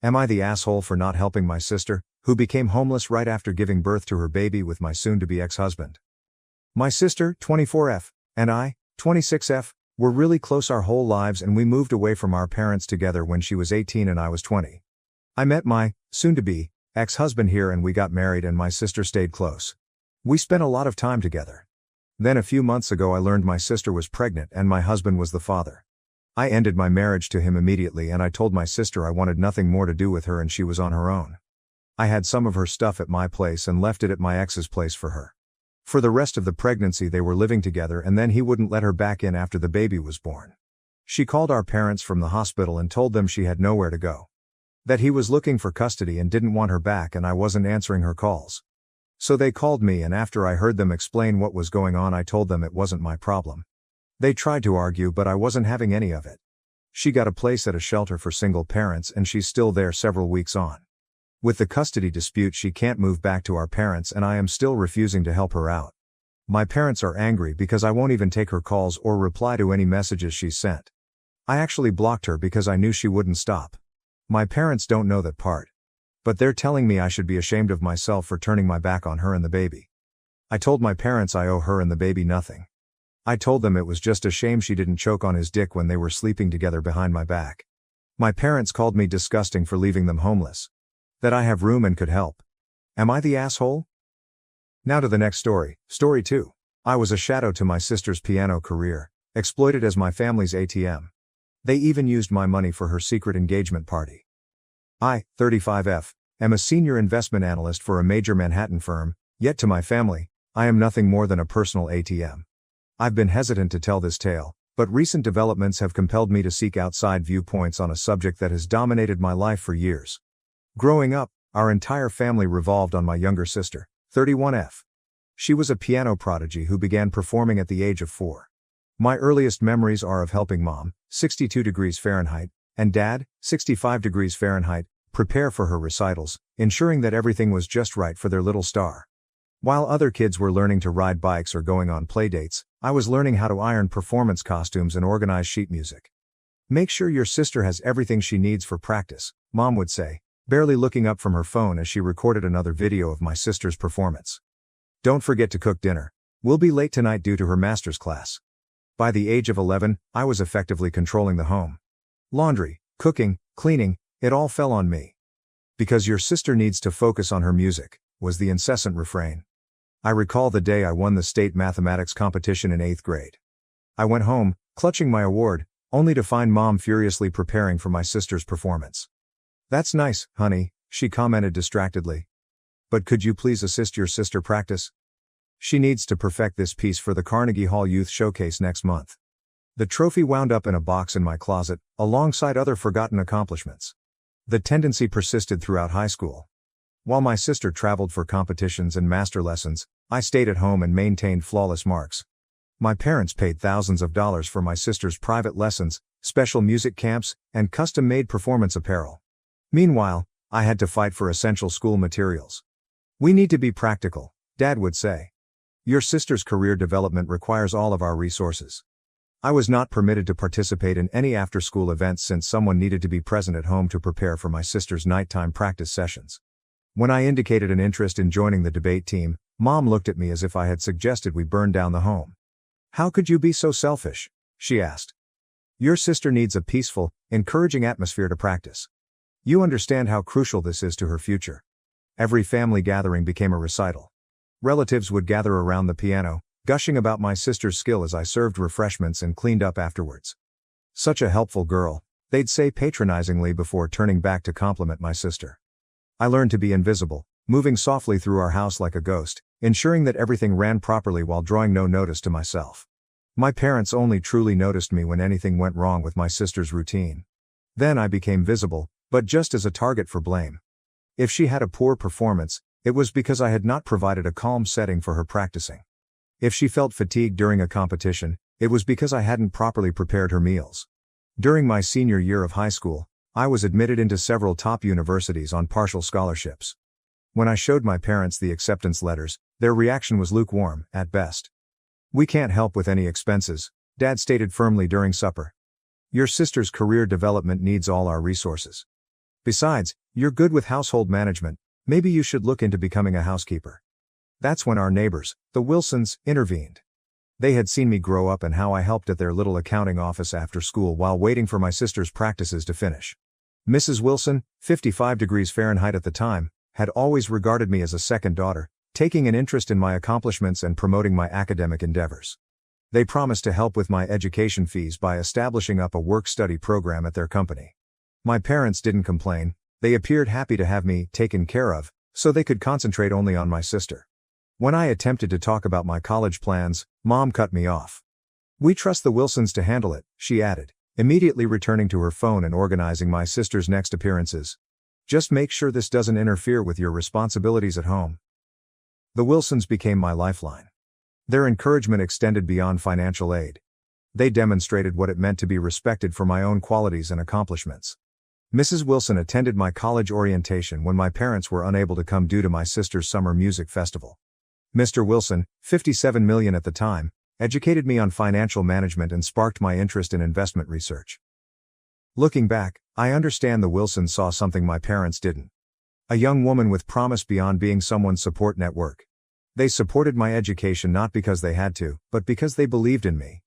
Am I the asshole for not helping my sister, who became homeless right after giving birth to her baby with my soon-to-be ex-husband? My sister, 24F, and I, 26F, were really close our whole lives, and we moved away from our parents together when she was 18 and I was 20. I met my soon-to-be ex-husband here and we got married, and my sister stayed close. We spent a lot of time together. Then a few months ago I learned my sister was pregnant and my husband was the father. I ended my marriage to him immediately, and I told my sister I wanted nothing more to do with her and she was on her own. I had some of her stuff at my place and left it at my ex's place for her. For the rest of the pregnancy they were living together, and then he wouldn't let her back in after the baby was born. She called our parents from the hospital and told them she had nowhere to go. That he was looking for custody and didn't want her back, and I wasn't answering her calls. So they called me, and after I heard them explain what was going on I told them it wasn't my problem. They tried to argue, but I wasn't having any of it. She got a place at a shelter for single parents and she's still there several weeks on. With the custody dispute she can't move back to our parents, and I am still refusing to help her out. My parents are angry because I won't even take her calls or reply to any messages she's sent. I actually blocked her because I knew she wouldn't stop. My parents don't know that part. But they're telling me I should be ashamed of myself for turning my back on her and the baby. I told my parents I owe her and the baby nothing. I told them it was just a shame she didn't choke on his dick when they were sleeping together behind my back. My parents called me disgusting for leaving them homeless. That I have room and could help. Am I the asshole? Now to the next story, story 2. I was a shadow to my sister's piano career, exploited as my family's ATM. They even used my money for her secret engagement party. I, 35F, am a senior investment analyst for a major Manhattan firm, yet to my family, I am nothing more than a personal ATM. I've been hesitant to tell this tale, but recent developments have compelled me to seek outside viewpoints on a subject that has dominated my life for years. Growing up, our entire family revolved on my younger sister, 31F. She was a piano prodigy who began performing at the age of 4. My earliest memories are of helping Mom, 62 degrees Fahrenheit, and Dad, 65 degrees Fahrenheit, prepare for her recitals, ensuring that everything was just right for their little star. While other kids were learning to ride bikes or going on playdates, I was learning how to iron performance costumes and organize sheet music. Make sure your sister has everything she needs for practice, Mom would say, barely looking up from her phone as she recorded another video of my sister's performance. Don't forget to cook dinner. We'll be late tonight due to her master's class. By the age of 11, I was effectively controlling the home. Laundry, cooking, cleaning, it all fell on me. Because your sister needs to focus on her music, was the incessant refrain. I recall the day I won the state mathematics competition in 8th grade. I went home, clutching my award, only to find Mom furiously preparing for my sister's performance. That's nice, honey, she commented distractedly. But could you please assist your sister practice? She needs to perfect this piece for the Carnegie Hall Youth Showcase next month. The trophy wound up in a box in my closet, alongside other forgotten accomplishments. The tendency persisted throughout high school. While my sister traveled for competitions and master lessons, I stayed at home and maintained flawless marks. My parents paid thousands of dollars for my sister's private lessons, special music camps, and custom-made performance apparel. Meanwhile, I had to fight for essential school materials. We need to be practical, Dad would say. Your sister's career development requires all of our resources. I was not permitted to participate in any after-school events since someone needed to be present at home to prepare for my sister's nighttime practice sessions. When I indicated an interest in joining the debate team, Mom looked at me as if I had suggested we burn down the home. How could you be so selfish? She asked. Your sister needs a peaceful, encouraging atmosphere to practice. You understand how crucial this is to her future. Every family gathering became a recital. Relatives would gather around the piano, gushing about my sister's skill as I served refreshments and cleaned up afterwards. Such a helpful girl, they'd say patronizingly before turning back to compliment my sister. I learned to be invisible, moving softly through our house like a ghost, ensuring that everything ran properly while drawing no notice to myself. My parents only truly noticed me when anything went wrong with my sister's routine. Then I became visible, but just as a target for blame. If she had a poor performance, it was because I had not provided a calm setting for her practicing. If she felt fatigued during a competition, it was because I hadn't properly prepared her meals. During my senior year of high school, I was admitted into several top universities on partial scholarships. When I showed my parents the acceptance letters, their reaction was lukewarm, at best. We can't help with any expenses, Dad stated firmly during supper. Your sister's career development needs all our resources. Besides, you're good with household management, maybe you should look into becoming a housekeeper. That's when our neighbors, the Wilsons, intervened. They had seen me grow up and how I helped at their little accounting office after school while waiting for my sister's practices to finish. Mrs. Wilson, 55 degrees Fahrenheit at the time, had always regarded me as a second daughter, taking an interest in my accomplishments and promoting my academic endeavors. They promised to help with my education fees by establishing up a work-study program at their company. My parents didn't complain, they appeared happy to have me taken care of, so they could concentrate only on my sister. When I attempted to talk about my college plans, Mom cut me off. "We trust the Wilsons to handle it," she added, immediately returning to her phone and organizing my sister's next appearances. "Just make sure this doesn't interfere with your responsibilities at home." The Wilsons became my lifeline. Their encouragement extended beyond financial aid. They demonstrated what it meant to be respected for my own qualities and accomplishments. Mrs. Wilson attended my college orientation when my parents were unable to come due to my sister's summer music festival. Mr. Wilson, 57 million at the time, educated me on financial management and sparked my interest in investment research. Looking back, I understand the Wilsons saw something my parents didn't. A young woman with promise beyond being someone's support network. They supported my education not because they had to, but because they believed in me.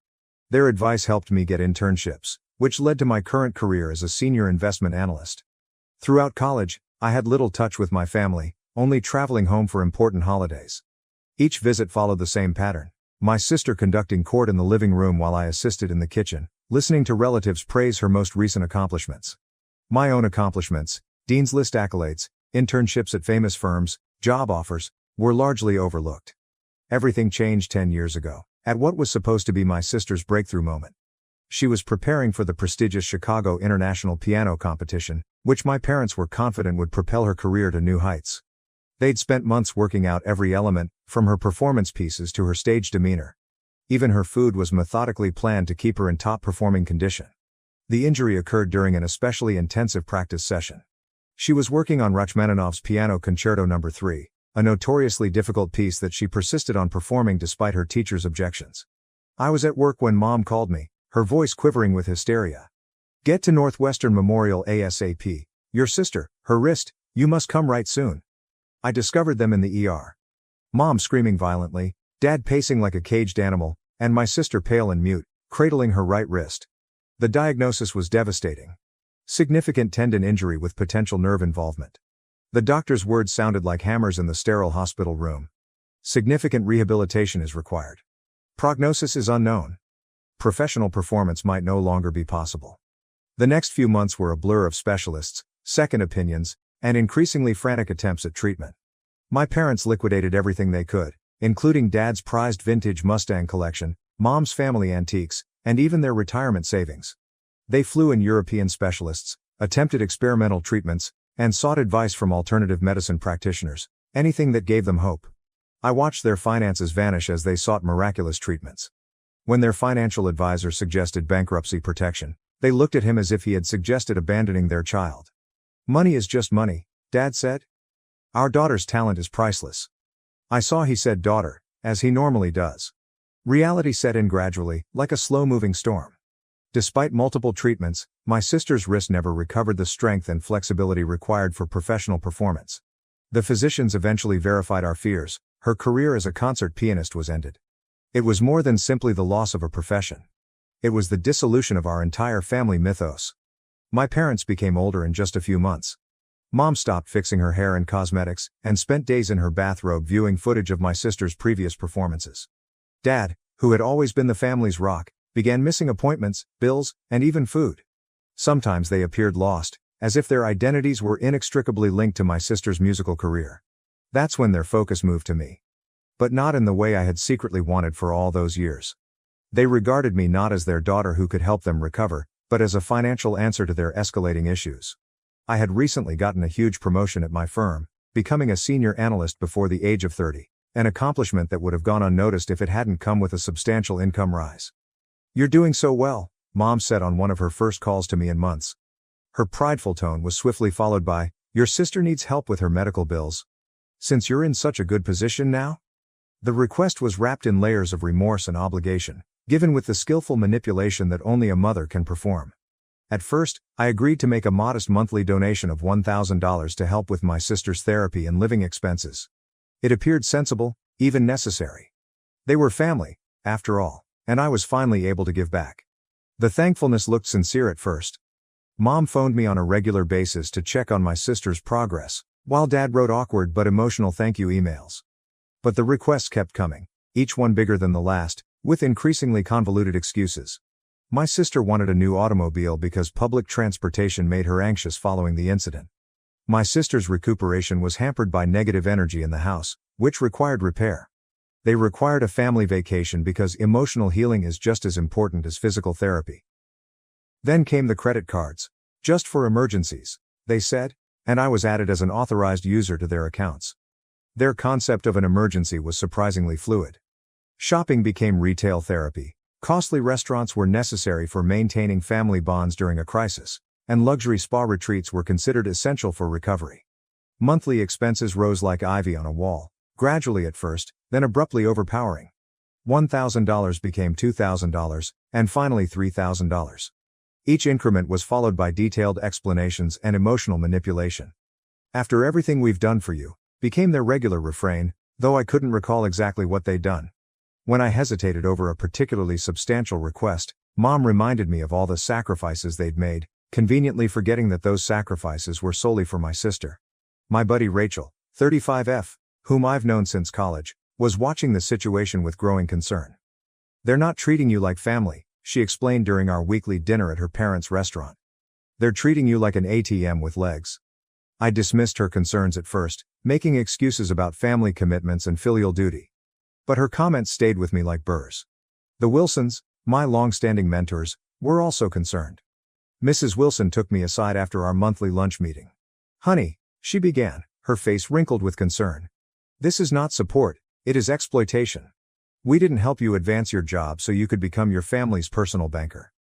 Their advice helped me get internships, which led to my current career as a senior investment analyst. Throughout college, I had little touch with my family, only traveling home for important holidays. Each visit followed the same pattern. My sister conducting court in the living room while I assisted in the kitchen, listening to relatives praise her most recent accomplishments. My own accomplishments, Dean's List accolades, internships at famous firms, job offers, were largely overlooked. Everything changed 10 years ago, at what was supposed to be my sister's breakthrough moment. She was preparing for the prestigious Chicago International Piano Competition, which my parents were confident would propel her career to new heights. They'd spent months working out every element, from her performance pieces to her stage demeanor. Even her food was methodically planned to keep her in top-performing condition. The injury occurred during an especially intensive practice session. She was working on Rachmaninoff's Piano Concerto No. 3, a notoriously difficult piece that she persisted on performing despite her teacher's objections. I was at work when Mom called me, her voice quivering with hysteria. "Get to Northwestern Memorial ASAP. Your sister, her wrist, you must come right soon." I discovered them in the ER. Mom screaming violently, Dad pacing like a caged animal, and my sister pale and mute, cradling her right wrist. The diagnosis was devastating. Significant tendon injury with potential nerve involvement. The doctor's words sounded like hammers in the sterile hospital room. Significant rehabilitation is required. Prognosis is unknown. Professional performance might no longer be possible. The next few months were a blur of specialists, second opinions, and increasingly frantic attempts at treatment. My parents liquidated everything they could, including Dad's prized vintage Mustang collection, Mom's family antiques, and even their retirement savings. They flew in European specialists, attempted experimental treatments, and sought advice from alternative medicine practitioners, anything that gave them hope. I watched their finances vanish as they sought miraculous treatments. When their financial advisor suggested bankruptcy protection, they looked at him as if he had suggested abandoning their child. "Money is just money," Dad said. "Our daughter's talent is priceless." I saw he said daughter, as he normally does. Reality set in gradually, like a slow-moving storm. Despite multiple treatments, my sister's wrist never recovered the strength and flexibility required for professional performance. The physicians eventually verified our fears. Her career as a concert pianist was ended. It was more than simply the loss of a profession. It was the dissolution of our entire family mythos. My parents became older in just a few months. Mom stopped fixing her hair and cosmetics, and spent days in her bathrobe viewing footage of my sister's previous performances. Dad, who had always been the family's rock, began missing appointments, bills, and even food. Sometimes they appeared lost, as if their identities were inextricably linked to my sister's musical career. That's when their focus moved to me. But not in the way I had secretly wanted for all those years. They regarded me not as their daughter who could help them recover, but as a financial answer to their escalating issues. I had recently gotten a huge promotion at my firm, becoming a senior analyst before the age of 30, an accomplishment that would have gone unnoticed if it hadn't come with a substantial income rise. "You're doing so well," Mom said on one of her first calls to me in months. Her prideful tone was swiftly followed by, "Your sister needs help with her medical bills. Since you're in such a good position now?" The request was wrapped in layers of remorse and obligation, given with the skillful manipulation that only a mother can perform. At first, I agreed to make a modest monthly donation of $1,000 to help with my sister's therapy and living expenses. It appeared sensible, even necessary. They were family, after all, and I was finally able to give back. The thankfulness looked sincere at first. Mom phoned me on a regular basis to check on my sister's progress, while Dad wrote awkward but emotional thank you emails. But the requests kept coming, each one bigger than the last, with increasingly convoluted excuses. My sister wanted a new automobile because public transportation made her anxious following the incident. My sister's recuperation was hampered by negative energy in the house, which required repair. They required a family vacation because emotional healing is just as important as physical therapy. Then came the credit cards. Just for emergencies, they said, and I was added as an authorized user to their accounts. Their concept of an emergency was surprisingly fluid. Shopping became retail therapy, costly restaurants were necessary for maintaining family bonds during a crisis, and luxury spa retreats were considered essential for recovery. Monthly expenses rose like ivy on a wall, gradually at first, then abruptly overpowering. $1,000 became $2,000, and finally $3,000. Each increment was followed by detailed explanations and emotional manipulation. "After everything we've done for you," became their regular refrain, though I couldn't recall exactly what they'd done. When I hesitated over a particularly substantial request, Mom reminded me of all the sacrifices they'd made, conveniently forgetting that those sacrifices were solely for my sister. My buddy Rachel, 35F, whom I've known since college, was watching the situation with growing concern. "They're not treating you like family," she explained during our weekly dinner at her parents' restaurant. "They're treating you like an ATM with legs." I dismissed her concerns at first, making excuses about family commitments and filial duty. But her comments stayed with me like burrs. The Wilsons, my long-standing mentors, were also concerned. Mrs. Wilson took me aside after our monthly lunch meeting. "Honey," she began, her face wrinkled with concern. "This is not support, it is exploitation. We didn't help you advance your job so you could become your family's personal banker."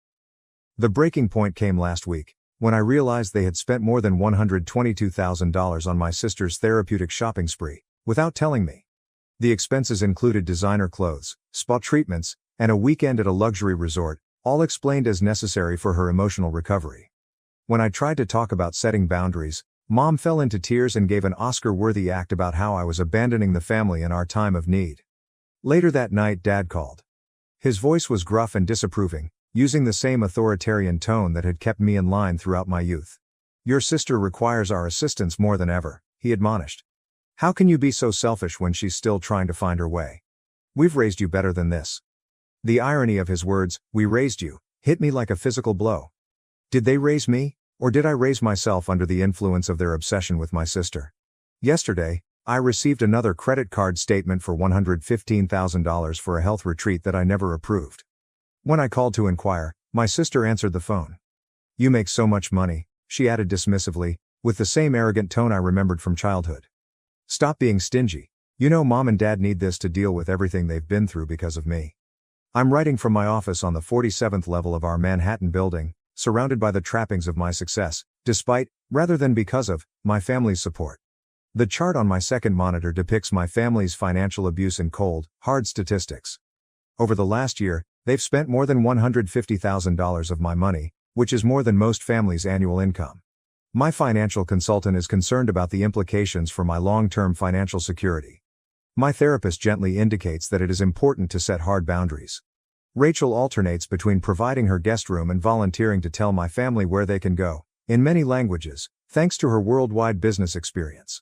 The breaking point came last week, when I realized they had spent more than $122,000 on my sister's therapeutic shopping spree, without telling me. The expenses included designer clothes, spa treatments, and a weekend at a luxury resort, all explained as necessary for her emotional recovery. When I tried to talk about setting boundaries, Mom fell into tears and gave an Oscar-worthy act about how I was abandoning the family in our time of need. Later that night, Dad called. His voice was gruff and disapproving, using the same authoritarian tone that had kept me in line throughout my youth. "Your sister requires our assistance more than ever," he admonished. "How can you be so selfish when she's still trying to find her way? We've raised you better than this." The irony of his words, "we raised you," hit me like a physical blow. Did they raise me, or did I raise myself under the influence of their obsession with my sister? Yesterday, I received another credit card statement for $115,000 for a health retreat that I never approved. When I called to inquire, my sister answered the phone. "You make so much money," she added dismissively, with the same arrogant tone I remembered from childhood. "Stop being stingy. You know Mom and Dad need this to deal with everything they've been through because of me." I'm writing from my office on the 47th level of our Manhattan building, surrounded by the trappings of my success, despite, rather than because of, my family's support. The chart on my second monitor depicts my family's financial abuse in cold, hard statistics. Over the last year, they've spent more than $150,000 of my money, which is more than most families' annual income. My financial consultant is concerned about the implications for my long-term financial security. My therapist gently indicates that it is important to set hard boundaries. Rachel alternates between providing her guest room and volunteering to tell my family where they can go, in many languages, thanks to her worldwide business experience.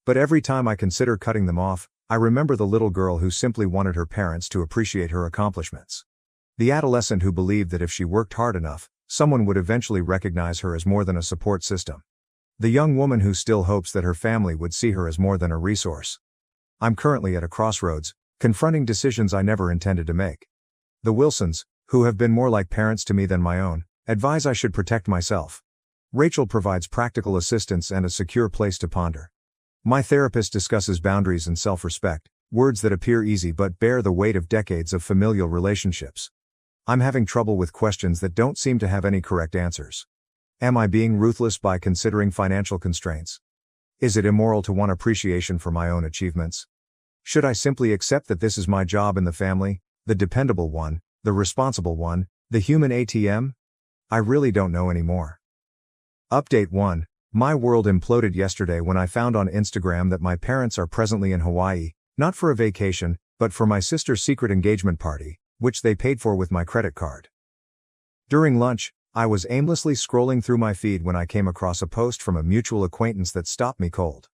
But every time I consider cutting them off, I remember the little girl who simply wanted her parents to appreciate her accomplishments. The adolescent who believed that if she worked hard enough, someone would eventually recognize her as more than a support system. The young woman who still hopes that her family would see her as more than a resource. I'm currently at a crossroads, confronting decisions I never intended to make. The Wilsons, who have been more like parents to me than my own, advise I should protect myself. Rachel provides practical assistance and a secure place to ponder. My therapist discusses boundaries and self-respect, words that appear easy but bear the weight of decades of familial relationships. I'm having trouble with questions that don't seem to have any correct answers. Am I being ruthless by considering financial constraints? Is it immoral to want appreciation for my own achievements? Should I simply accept that this is my job in the family, the dependable one, the responsible one, the human ATM? I really don't know anymore. Update 1. My world imploded yesterday when I found on Instagram that my parents are presently in Hawaii, not for a vacation, but for my sister's secret engagement party, which they paid for with my credit card. During lunch, I was aimlessly scrolling through my feed when I came across a post from a mutual acquaintance that stopped me cold.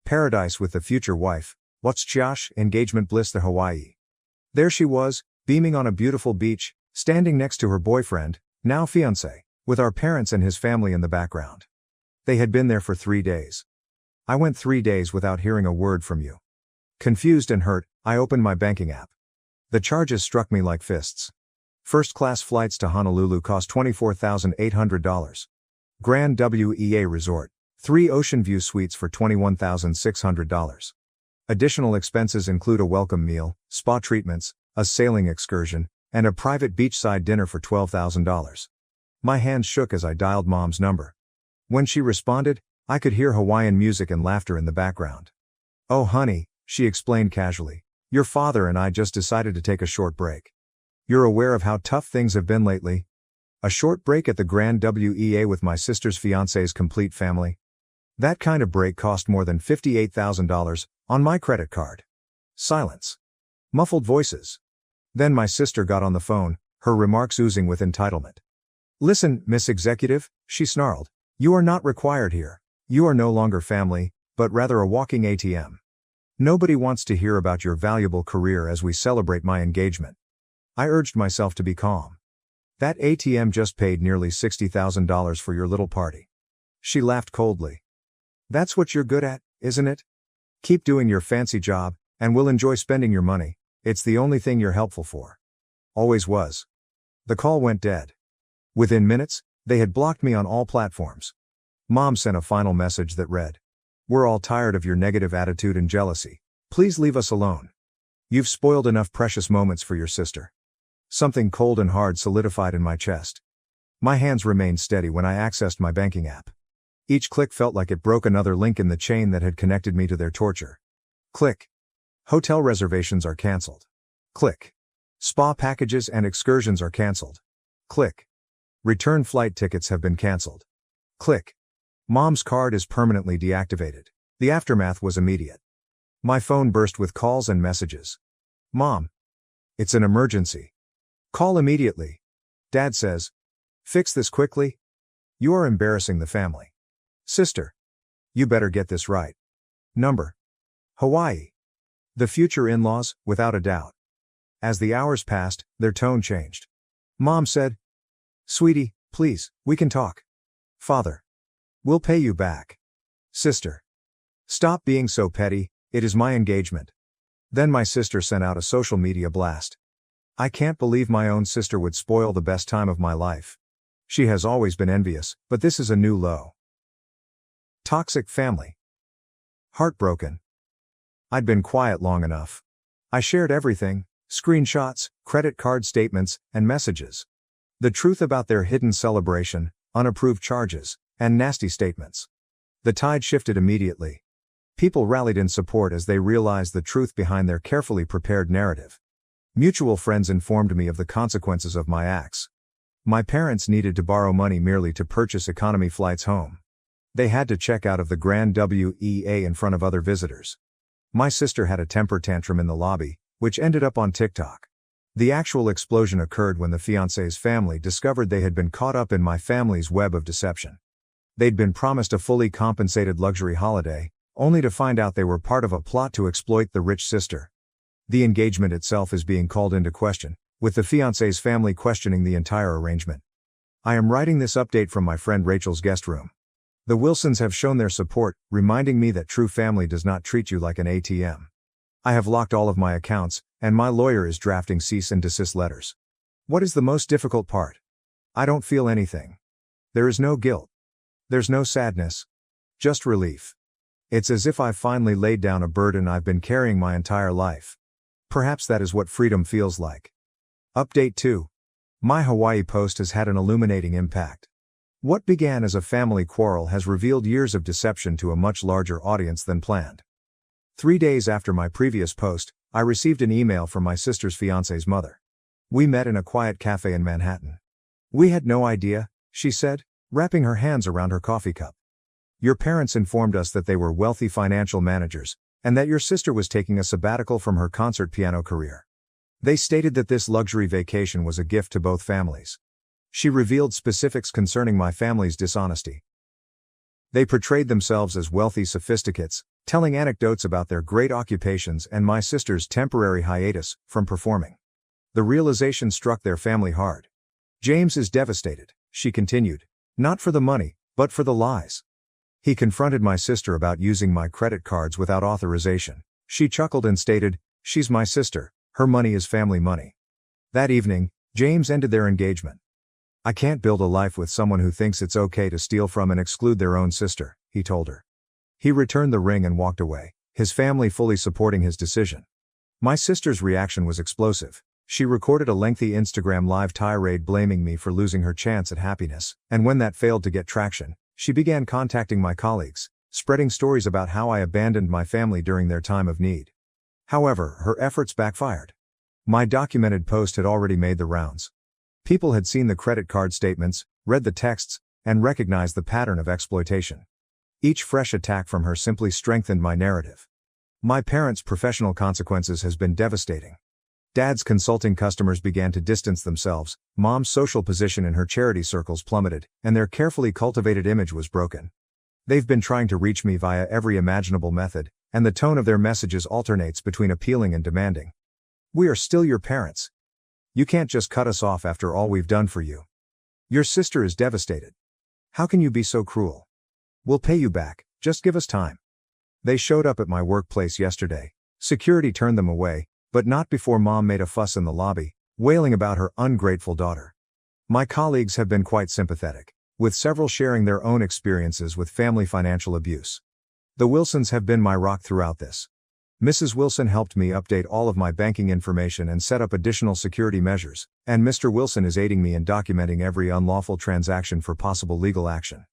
Paradise with the future wife, what's Josh, engagement bliss to Hawaii. There she was, beaming on a beautiful beach, standing next to her boyfriend, now fiancé, with our parents and his family in the background. They had been there for 3 days. I went 3 days without hearing a word from you. Confused and hurt, I opened my banking app. The charges struck me like fists. First-class flights to Honolulu cost $24,800. Grand WEA Resort, 3 ocean view suites for $21,600. Additional expenses include a welcome meal, spa treatments, a sailing excursion, and a private beachside dinner for $12,000. My hands shook as I dialed Mom's number. When she responded, I could hear Hawaiian music and laughter in the background. "Oh honey," she explained casually, "your father and I just decided to take a short break. You're aware of how tough things have been lately? A short break at the Grand WEA with my sister's fiancé's complete family. That kind of break cost more than $58,000 on my credit card." Silence. Muffled voices. Then my sister got on the phone, her remarks oozing with entitlement. "Listen, Miss Executive," she snarled. "You are not required here. You are no longer family, but rather a walking ATM. Nobody wants to hear about your valuable career as we celebrate my engagement." I urged myself to be calm. "That ATM just paid nearly $60,000 for your little party." She laughed coldly. "That's what you're good at, isn't it? Keep doing your fancy job, and we'll enjoy spending your money. It's the only thing you're helpful for." Always was. The call went dead. Within minutes, they had blocked me on all platforms. Mom sent a final message that read, "We're all tired of your negative attitude and jealousy. Please leave us alone. You've spoiled enough precious moments for your sister." Something cold and hard solidified in my chest. My hands remained steady when I accessed my banking app. Each click felt like it broke another link in the chain that had connected me to their torture. Click. Hotel reservations are canceled. Click. Spa packages and excursions are canceled. Click. Return flight tickets have been canceled. Click. Mom's card is permanently deactivated. The aftermath was immediate. My phone burst with calls and messages. "Mom. It's an emergency. Call immediately. Dad says. Fix this quickly. You are embarrassing the family. Sister. You better get this right. Number. Hawaii. The future in-laws, without a doubt." As the hours passed, their tone changed. Mom said, "Sweetie, please, we can talk." Father. "We'll pay you back." Sister. "Stop being so petty, it is my engagement." Then my sister sent out a social media blast. "I can't believe my own sister would spoil the best time of my life. She has always been envious, but this is a new low." Toxic family. Heartbroken. I'd been quiet long enough. I shared everything, screenshots, credit card statements, and messages. The truth about their hidden celebration, unapproved charges, and nasty statements. The tide shifted immediately. People rallied in support as they realized the truth behind their carefully prepared narrative. Mutual friends informed me of the consequences of my acts. My parents needed to borrow money merely to purchase economy flights home. They had to check out of the Grand WEA in front of other visitors. My sister had a temper tantrum in the lobby, which ended up on TikTok. The actual explosion occurred when the fiancé's family discovered they had been caught up in my family's web of deception. They'd been promised a fully compensated luxury holiday, only to find out they were part of a plot to exploit the rich sister. The engagement itself is being called into question, with the fiancé's family questioning the entire arrangement. I am writing this update from my friend Rachel's guest room. The Wilsons have shown their support, reminding me that true family does not treat you like an ATM. I have locked all of my accounts, and my lawyer is drafting cease and desist letters. What is the most difficult part? I don't feel anything. There is no guilt. There's no sadness. Just relief. It's as if I've finally laid down a burden I've been carrying my entire life. Perhaps that is what freedom feels like. Update 2. My Hawaii post has had an illuminating impact. What began as a family quarrel has revealed years of deception to a much larger audience than planned. 3 days after my previous post, I received an email from my sister's fiancé's mother. We met in a quiet cafe in Manhattan. We had no idea, she said, wrapping her hands around her coffee cup. Your parents informed us that they were wealthy financial managers, and that your sister was taking a sabbatical from her concert piano career. They stated that this luxury vacation was a gift to both families. She revealed specifics concerning my family's dishonesty. They portrayed themselves as wealthy sophisticates, telling anecdotes about their great occupations and my sister's temporary hiatus from performing. The realization struck their family hard. James is devastated, she continued. Not for the money, but for the lies. He confronted my sister about using my credit cards without authorization. She chuckled and stated, "She's my sister, her money is family money." That evening, James ended their engagement. I can't build a life with someone who thinks it's okay to steal from and exclude their own sister, he told her. He returned the ring and walked away, his family fully supporting his decision. My sister's reaction was explosive. She recorded a lengthy Instagram live tirade blaming me for losing her chance at happiness, and when that failed to get traction, she began contacting my colleagues, spreading stories about how I abandoned my family during their time of need. However, her efforts backfired. My documented post had already made the rounds. People had seen the credit card statements, read the texts, and recognized the pattern of exploitation. Each fresh attack from her simply strengthened my narrative. My parents' professional consequences has been devastating. Dad's consulting customers began to distance themselves, Mom's social position in her charity circles plummeted, and their carefully cultivated image was broken. They've been trying to reach me via every imaginable method, and the tone of their messages alternates between appealing and demanding. We are still your parents. You can't just cut us off after all we've done for you. Your sister is devastated. How can you be so cruel? We'll pay you back, just give us time. They showed up at my workplace yesterday. Security turned them away, but not before Mom made a fuss in the lobby, wailing about her ungrateful daughter. My colleagues have been quite sympathetic, with several sharing their own experiences with family financial abuse. The Wilsons have been my rock throughout this. Mrs. Wilson helped me update all of my banking information and set up additional security measures, and Mr. Wilson is aiding me in documenting every unlawful transaction for possible legal action.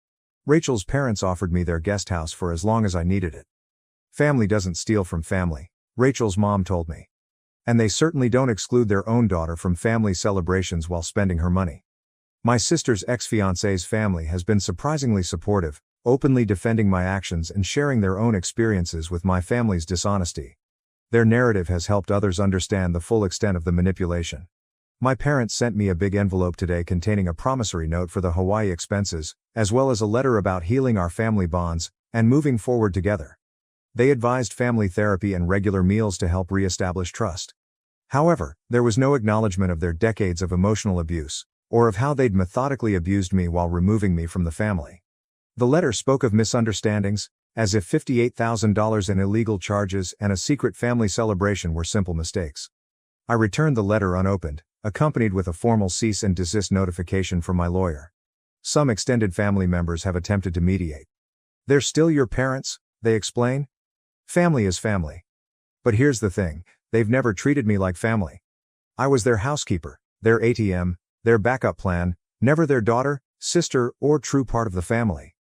Rachel's parents offered me their guest house for as long as I needed it. Family doesn't steal from family, Rachel's mom told me. And they certainly don't exclude their own daughter from family celebrations while spending her money. My sister's ex-fiancé's family has been surprisingly supportive, openly defending my actions and sharing their own experiences with my family's dishonesty. Their narrative has helped others understand the full extent of the manipulation. My parents sent me a big envelope today containing a promissory note for the Hawaii expenses, as well as a letter about healing our family bonds and moving forward together. They advised family therapy and regular meals to help re-establish trust. However, there was no acknowledgement of their decades of emotional abuse, or of how they'd methodically abused me while removing me from the family. The letter spoke of misunderstandings, as if $58,000 in illegal charges and a secret family celebration were simple mistakes. I returned the letter unopened, accompanied with a formal cease and desist notification from my lawyer. Some extended family members have attempted to mediate. They're still your parents, they explain. Family is family. But here's the thing, they've never treated me like family. I was their housekeeper, their ATM, their backup plan, never their daughter, sister, or true part of the family.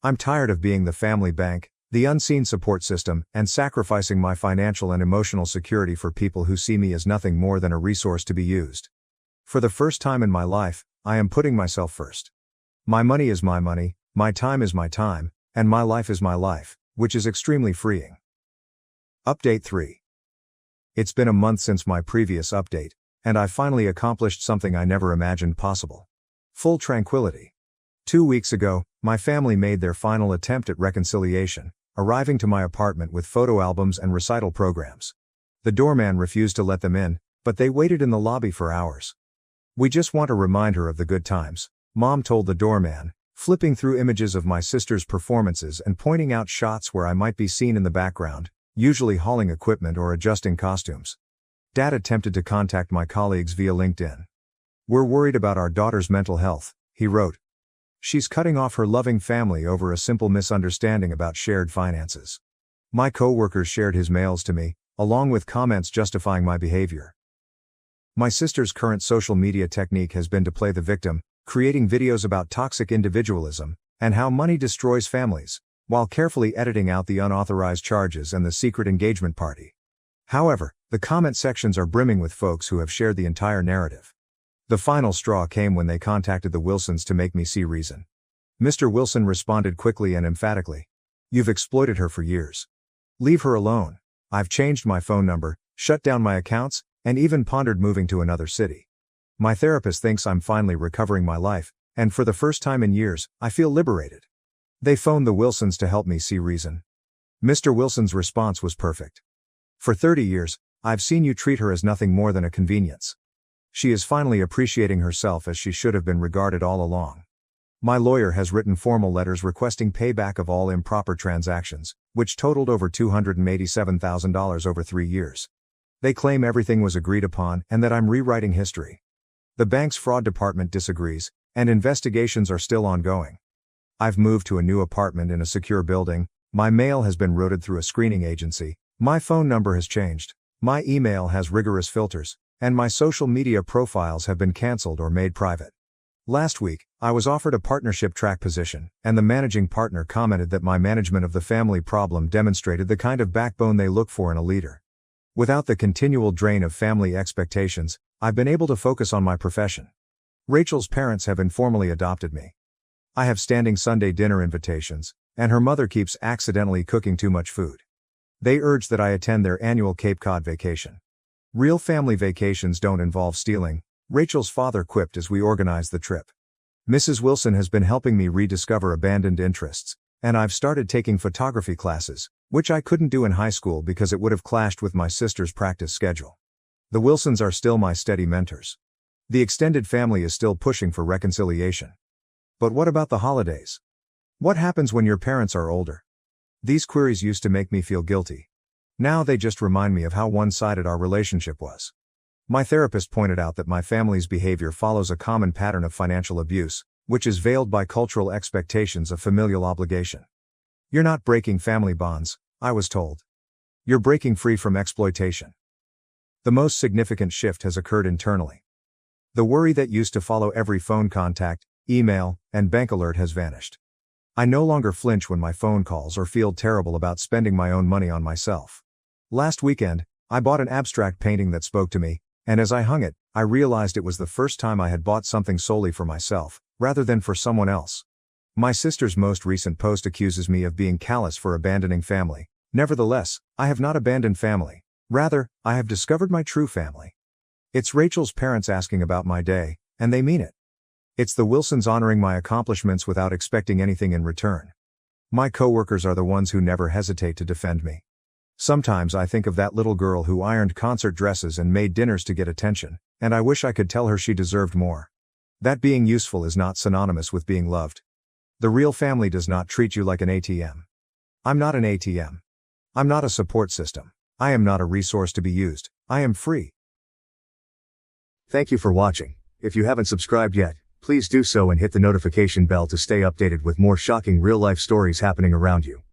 I'm tired of being the family bank, the unseen support system, and sacrificing my financial and emotional security for people who see me as nothing more than a resource to be used. For the first time in my life, I am putting myself first. My money is my money, my time is my time, and my life is my life, which is extremely freeing. Update 3. It's been a month since my previous update, and I finally accomplished something I never imagined possible. Full tranquility. 2 weeks ago, my family made their final attempt at reconciliation, arriving to my apartment with photo albums and recital programs. The doorman refused to let them in, but they waited in the lobby for hours. We just want a reminder of the good times, Mom told the doorman, flipping through images of my sister's performances and pointing out shots where I might be seen in the background, usually hauling equipment or adjusting costumes. Dad attempted to contact my colleagues via LinkedIn. We're worried about our daughter's mental health, he wrote. She's cutting off her loving family over a simple misunderstanding about shared finances. My co-workers shared his mails to me, along with comments justifying my behavior. My sister's current social media technique has been to play the victim, creating videos about toxic individualism, and how money destroys families, while carefully editing out the unauthorized charges and the secret engagement party. However, the comment sections are brimming with folks who have shared the entire narrative. The final straw came when they contacted the Wilsons to make me see reason. Mr. Wilson responded quickly and emphatically. You've exploited her for years. Leave her alone. I've changed my phone number, shut down my accounts, and even pondered moving to another city. My therapist thinks I'm finally recovering my life, and for the first time in years, I feel liberated. They phoned the Wilsons to help me see reason. Mr. Wilson's response was perfect. For 30 years, I've seen you treat her as nothing more than a convenience. She is finally appreciating herself as she should have been regarded all along. My lawyer has written formal letters requesting payback of all improper transactions, which totaled over $287,000 over 3 years. They claim everything was agreed upon and that I'm rewriting history. The bank's fraud department disagrees, and investigations are still ongoing. I've moved to a new apartment in a secure building, my mail has been routed through a screening agency, my phone number has changed, my email has rigorous filters, and my social media profiles have been cancelled or made private. Last week, I was offered a partnership track position, and the managing partner commented that my management of the family problem demonstrated the kind of backbone they look for in a leader. Without the continual drain of family expectations, I've been able to focus on my profession. Rachel's parents have informally adopted me. I have standing Sunday dinner invitations, and her mother keeps accidentally cooking too much food. They urge that I attend their annual Cape Cod vacation. Real family vacations don't involve stealing, Rachel's father quipped as we organized the trip. Mrs. Wilson has been helping me rediscover abandoned interests, and I've started taking photography classes, which I couldn't do in high school because it would have clashed with my sister's practice schedule. The Wilsons are still my steady mentors. The extended family is still pushing for reconciliation. But what about the holidays? What happens when your parents are older? These queries used to make me feel guilty. Now they just remind me of how one-sided our relationship was. My therapist pointed out that my family's behavior follows a common pattern of financial abuse, which is veiled by cultural expectations of familial obligation. You're not breaking family bonds, I was told. You're breaking free from exploitation. The most significant shift has occurred internally. The worry that used to follow every phone contact, email, and bank alert has vanished. I no longer flinch when my phone calls or feel terrible about spending my own money on myself. Last weekend, I bought an abstract painting that spoke to me, and as I hung it, I realized it was the first time I had bought something solely for myself, rather than for someone else. My sister's most recent post accuses me of being callous for abandoning family. Nevertheless, I have not abandoned family. Rather, I have discovered my true family. It's Rachel's parents asking about my day, and they mean it. It's the Wilsons honoring my accomplishments without expecting anything in return. My coworkers are the ones who never hesitate to defend me. Sometimes I think of that little girl who ironed concert dresses and made dinners to get attention, and I wish I could tell her she deserved more. That being useful is not synonymous with being loved. The real family does not treat you like an ATM. I'm not an ATM. I'm not a support system. I am not a resource to be used. I am free. Thank you for watching. If you haven't subscribed yet, please do so and hit the notification bell to stay updated with more shocking real-life stories happening around you.